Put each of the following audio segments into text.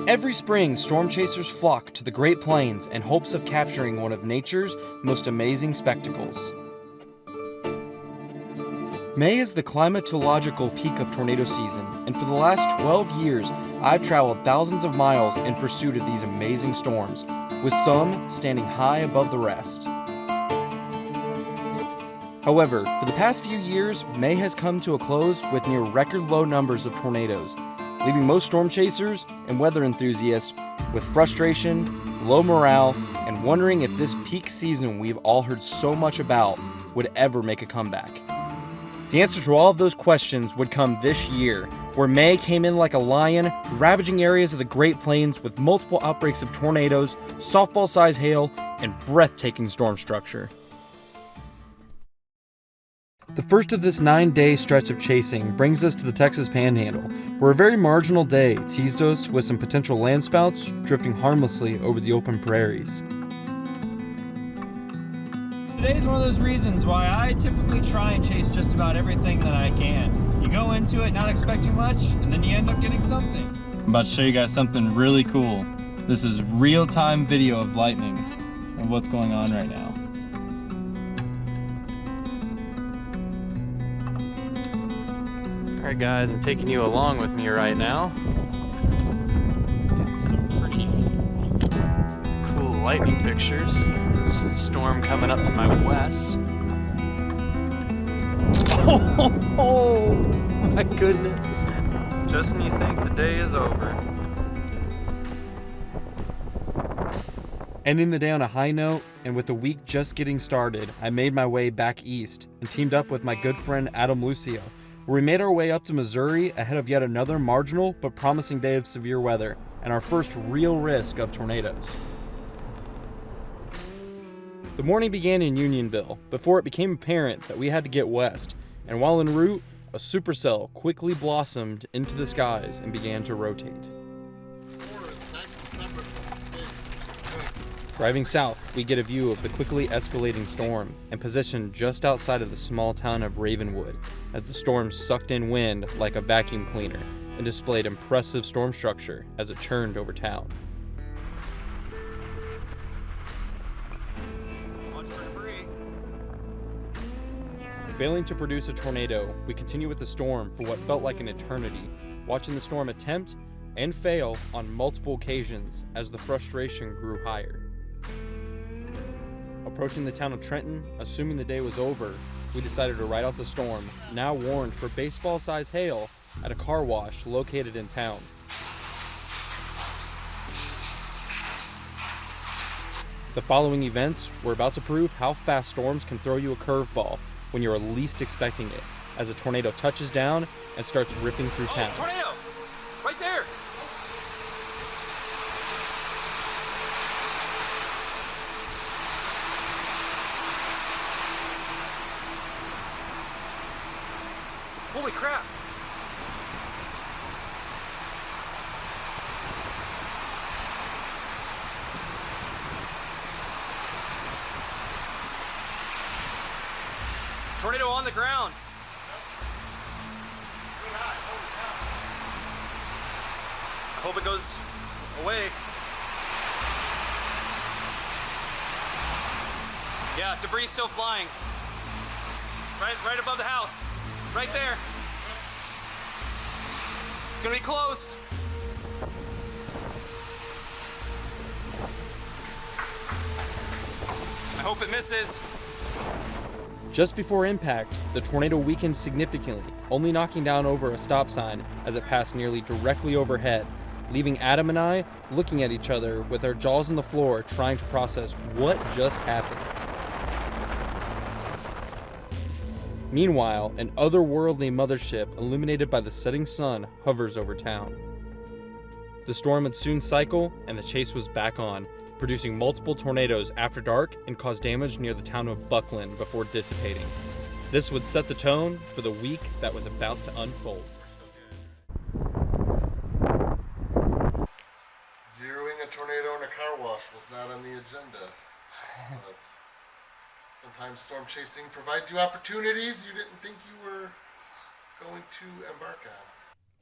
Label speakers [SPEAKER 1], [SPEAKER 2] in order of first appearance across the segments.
[SPEAKER 1] Every spring, storm chasers flock to the Great Plains in hopes of capturing one of nature's most amazing spectacles. May is the climatological peak of tornado season, and for the last 12 years, I've traveled thousands of miles in pursuit of these amazing storms, with some standing high above the rest. However, for the past few years, May has come to a close with near record low numbers of tornadoes, leaving most storm chasers and weather enthusiasts with frustration, low morale, and wondering if this peak season we've all heard so much about would ever make a comeback. The answer to all of those questions would come this year, where May came in like a lion, ravaging areas of the Great Plains with multiple outbreaks of tornadoes, softball-sized hail, and breathtaking storm structure. The first of this 9-day stretch of chasing brings us to the Texas Panhandle, where a very marginal day teased us with some potential landspouts drifting harmlessly over the open prairies.
[SPEAKER 2] Today's one of those reasons why I typically try and chase just about everything that I can. You go into it not expecting much, and then you end up getting something. I'm about to show you guys something really cool. This is real-time video of lightning and what's going on right now.
[SPEAKER 3] Alright guys, I'm taking you along with me right now. Got some pretty cool lightning pictures. There's a storm coming up to my west. Oh my goodness.
[SPEAKER 1] Just when you think the day is over. Ending the day on a high note, and with the week just getting started, I made my way back east and teamed up with my good friend Adam Lucio, where we made our way up to Missouri ahead of yet another marginal but promising day of severe weather and our first real risk of tornadoes. The morning began in Unionville before it became apparent that we had to get west, and while en route, a supercell quickly blossomed into the skies and began to rotate. Driving south, we get a view of the quickly escalating storm and positioned just outside of the small town of Ravenwood as the storm sucked in wind like a vacuum cleaner and displayed impressive storm structure as it churned over town.
[SPEAKER 2] Watch for debris.
[SPEAKER 1] Failing to produce a tornado, we continue with the storm for what felt like an eternity, watching the storm attempt and fail on multiple occasions as the frustration grew higher. Approaching the town of Trenton, assuming the day was over, we decided to ride out the storm, now warned for baseball-sized hail, at a car wash located in town. The following events were about to prove how fast storms can throw you a curveball when you're least expecting it, as a tornado touches down and starts ripping through town.
[SPEAKER 2] Tornado! Right there! Holy crap! Tornado on the ground! I hope it goes away. Yeah, debris still flying. Right above the house. Right there. It's gonna be close. I hope it misses.
[SPEAKER 1] Just before impact, the tornado weakened significantly, only knocking down over a stop sign as it passed nearly directly overhead, leaving Adam and I looking at each other with our jaws on the floor trying to process what just happened. Meanwhile, an otherworldly mothership illuminated by the setting sun hovers over town. The storm would soon cycle, and the chase was back on, producing multiple tornadoes after dark and caused damage near the town of Buckland before dissipating. This would set the tone for the week that was about to unfold.
[SPEAKER 4] Zeroing a tornado in a car wash was not on the agenda. But sometimes storm chasing provides you opportunities you didn't think you were going to embark on.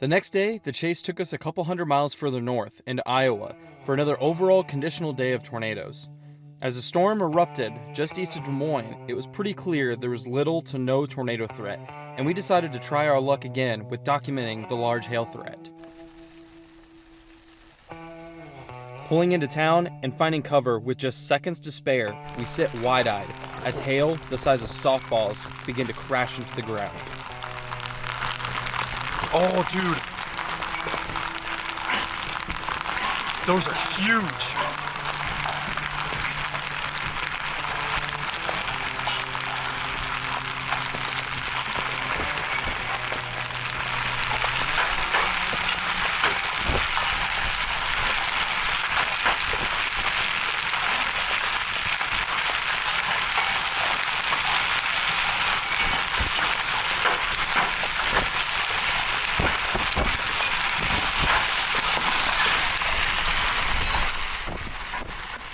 [SPEAKER 1] The next day, the chase took us a couple hundred miles further north, into Iowa, for another overall conditional day of tornadoes. As the storm erupted just east of Des Moines, it was pretty clear there was little to no tornado threat, and we decided to try our luck again with documenting the large hail threat. Pulling into town and finding cover with just seconds to spare, we sit wide-eyed as hail the size of softballs begin to crash into the ground.
[SPEAKER 5] Oh, dude. Those are huge.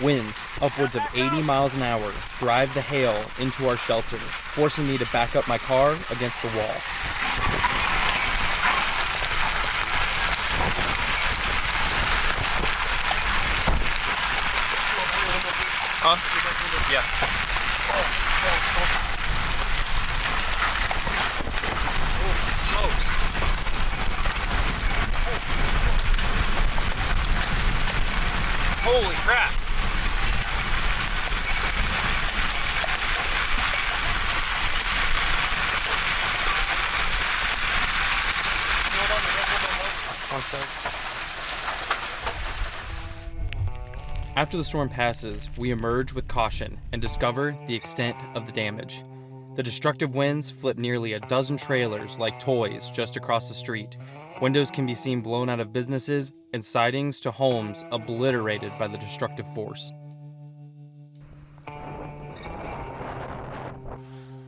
[SPEAKER 1] Winds upwards of 80 miles an hour drive the hail into our shelter, forcing me to back up my car against the wall.
[SPEAKER 5] Huh? Yeah. Holy crap! One sec.
[SPEAKER 1] After the storm passes, we emerge with caution and discover the extent of the damage. The destructive winds flip nearly a dozen trailers like toys just across the street. Windows can be seen blown out of businesses, and sidings to homes obliterated by the destructive force.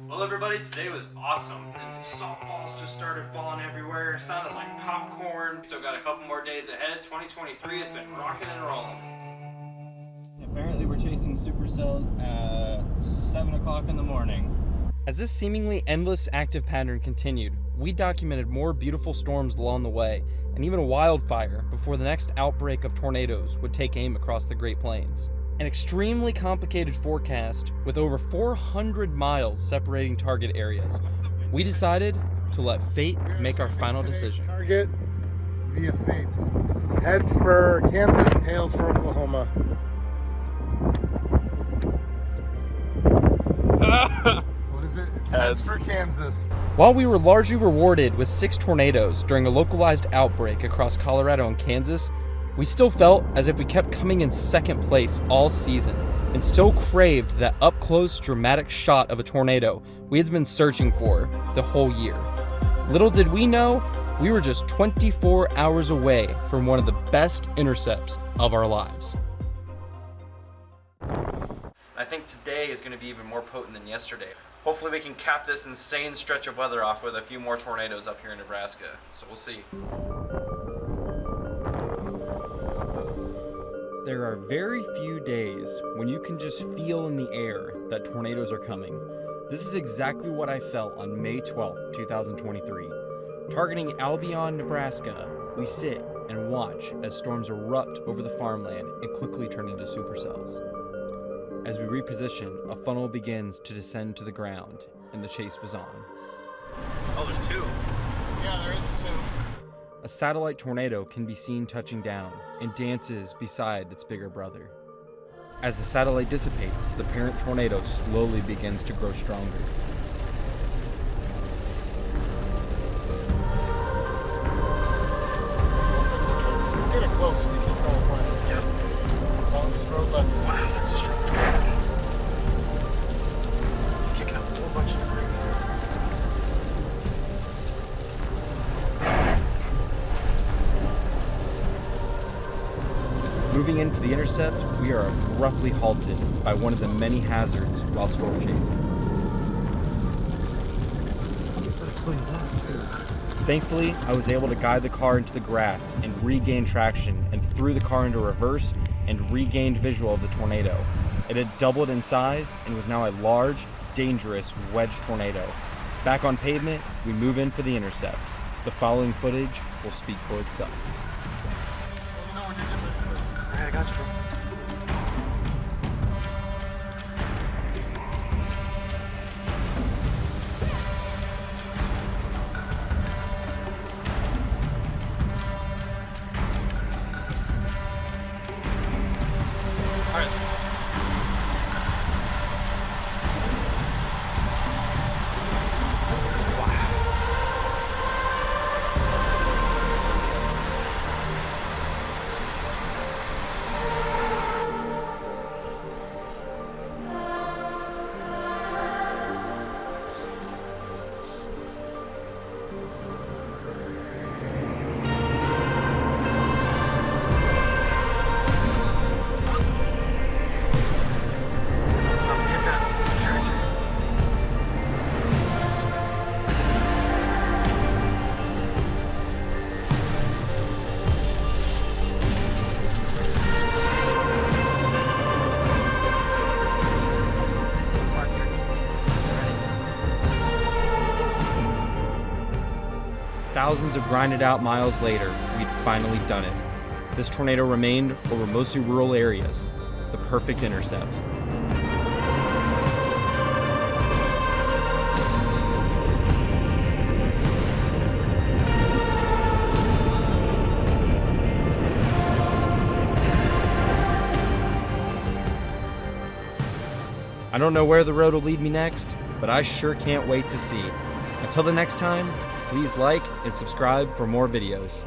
[SPEAKER 1] Well, everybody, today was awesome. And the softballs just started falling everywhere. It sounded like popcorn. Still got a couple more days ahead. 2023 has been rocking and rolling.
[SPEAKER 2] Apparently we're chasing supercells at 7 o'clock in the morning.
[SPEAKER 1] As this seemingly endless active pattern continued, we documented more beautiful storms along the way, and even a wildfire before the next outbreak of tornadoes would take aim across the Great Plains. An extremely complicated forecast with over 400 miles separating target areas. We decided to let fate make our final decision.
[SPEAKER 4] Target via fates. Heads for Kansas, tails for Oklahoma. What is it? It's heads for Kansas.
[SPEAKER 1] While we were largely rewarded with 6 tornadoes during a localized outbreak across Colorado and Kansas, we still felt as if we kept coming in second place all season and still craved that up-close dramatic shot of a tornado we had been searching for the whole year. Little did we know, we were just 24 hours away from one of the best intercepts of our lives. I think today is going to be even more potent than yesterday. Hopefully we can cap this insane stretch of weather off with a few more tornadoes up here in Nebraska. So we'll see. There are very few days when you can just feel in the air that tornadoes are coming. This is exactly what I felt on May 12th, 2023. Targeting Albion, Nebraska, we sit and watch as storms erupt over the farmland and quickly turn into supercells. As we reposition, a funnel begins to descend to the ground, and the chase was on.
[SPEAKER 5] Oh, there's 2.
[SPEAKER 4] Yeah, there is 2.
[SPEAKER 1] A satellite tornado can be seen touching down and dances beside its bigger brother. As the satellite dissipates, the parent tornado slowly begins to grow stronger.
[SPEAKER 4] We'll get it close if we keep going west.
[SPEAKER 5] Yep.
[SPEAKER 4] As long as this road lets us.
[SPEAKER 5] Wow, that's a strong tornado. Kicking up a whole bunch of debris.
[SPEAKER 1] Moving in for the intercept, we are abruptly halted by one of the many hazards while storm chasing.
[SPEAKER 5] I guess that explains that.
[SPEAKER 1] Thankfully, I was able to guide the car into the grass and regain traction and threw the car into reverse and regained visual of the tornado. It had doubled in size and was now a large, dangerous wedge tornado. Back on pavement, we move in for the intercept. The following footage will speak for itself.
[SPEAKER 5] Alright, I got you, bro. Alright, let's go. It's about to hit that tractor. Park here.
[SPEAKER 1] Thousands of grinded out miles later, we'd finally done it. This tornado remained over mostly rural areas, the perfect intercept. I don't know where the road will lead me next, but I sure can't wait to see. Until the next time, please like and subscribe for more videos.